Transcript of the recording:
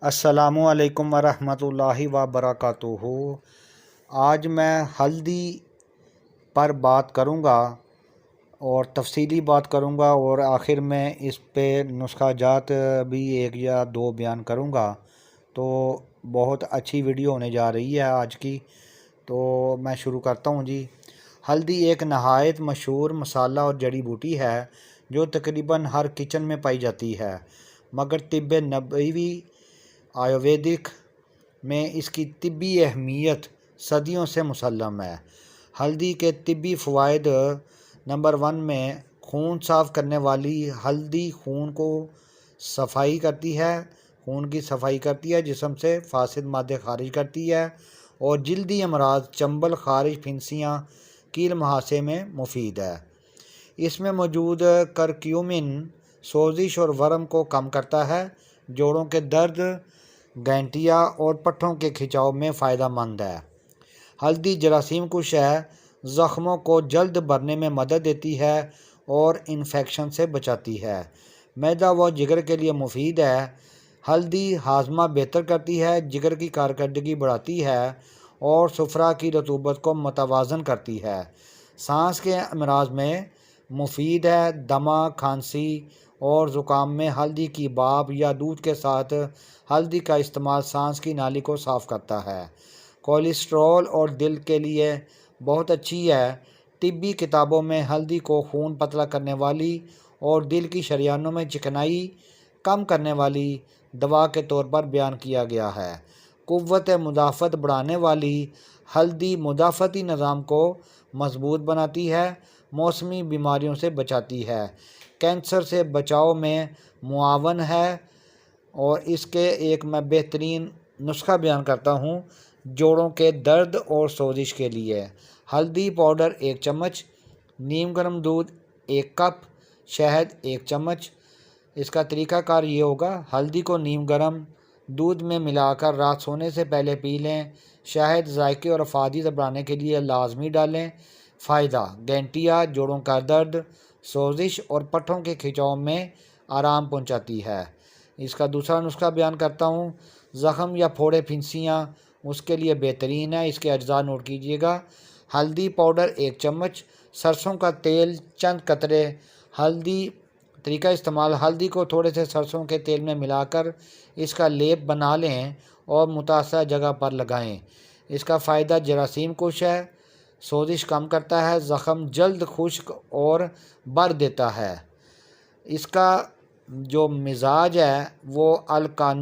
السلام علیکم ورحمۃ اللہ وبرکاتہ۔ آج میں ہلدی پر بات کروں گا اور تفصیلی بات کروں گا، اور آخر میں اس پہ نسخہ جات بھی ایک یا دو بیان کروں گا۔ تو بہت اچھی ویڈیو ہونے جا رہی ہے آج کی، تو میں شروع کرتا ہوں جی۔ ہلدی ایک نہایت مشہور مسالہ اور جڑی بوٹی ہے جو تقریباً ہر کچن میں پائی جاتی ہے، مگر طب نبوی آیورویدک میں اس کی طبی اہمیت صدیوں سے مسلم ہے۔ ہلدی کے طبی فوائد: نمبر 1 میں خون صاف کرنے والی ہلدی خون کی صفائی کرتی ہے، جسم سے فاسد مادے خارج کرتی ہے، اور جلدی امراض، چنبل، خارش، پھنسیاں، کیل مہاسے میں مفید ہے۔ اس میں موجود کرکیومن سوزش اور ورم کو کم کرتا ہے، جوڑوں کے درد، گینٹیا اور پٹھوں کے کھچاؤ میں فائدہ مند ہے۔ ہلدی جراثیم کش ہے، زخموں کو جلد بھرنے میں مدد دیتی ہے اور انفیکشن سے بچاتی ہے۔ معدہ و جگر کے لیے مفید ہے۔ ہلدی ہاضمہ بہتر کرتی ہے، جگر کی کارکردگی بڑھاتی ہے اور سفرہ کی رطوبت کو متوازن کرتی ہے۔ سانس کے امراض میں مفید ہے۔ دمہ، کھانسی اور زکام میں ہلدی کی بھاپ یا دودھ کے ساتھ ہلدی کا استعمال سانس کی نالی کو صاف کرتا ہے۔ کولیسٹرول اور دل کے لیے بہت اچھی ہے۔ طبی کتابوں میں ہلدی کو خون پتلا کرنے والی اور دل کی شریانوں میں چکنائی کم کرنے والی دوا کے طور پر بیان کیا گیا ہے۔ قوت مدافعت بڑھانے والی ہلدی مدافعتی نظام کو مضبوط بناتی ہے، موسمی بیماریوں سے بچاتی ہے، کینسر سے بچاؤ میں معاون ہے، اور اس کے ایک میں بہترین نسخہ بیان کرتا ہوں جوڑوں کے درد اور سوزش کے لیے۔ ہلدی پاؤڈر 1 چمچ، نیم گرم دودھ 1 کپ، شہد 1 چمچ۔ اس کا طریقہ کار یہ ہوگا: ہلدی کو نیم گرم دودھ میں ملا کر رات سونے سے پہلے پی لیں۔ شہد ذائقے اور افادیت بڑھانے کے لیے لازمی ڈالیں۔ فائدہ: گینٹیا، جوڑوں کا درد، سوزش اور پٹھوں کے کھچاؤ میں آرام پہنچاتی ہے۔ اس کا دوسرا نسخہ بیان کرتا ہوں: زخم یا پھوڑے، پھنسیاں، اس کے لیے بہترین ہے۔ اس کے اجزاء نوٹ کیجیے گا: ہلدی پاؤڈر 1 چمچ، سرسوں کا تیل چند قطرے۔ طریقہ استعمال: ہلدی کو تھوڑے سے سرسوں کے تیل میں ملا کر اس کا لیپ بنا لیں اور متاثرہ جگہ پر لگائیں۔ اس کا فائدہ: جراثیم کش ہے، سوزش کم کرتا ہے، زخم جلد خشک اور بھر دیتا ہے۔ اس کا جو مزاج ہے وہ القانون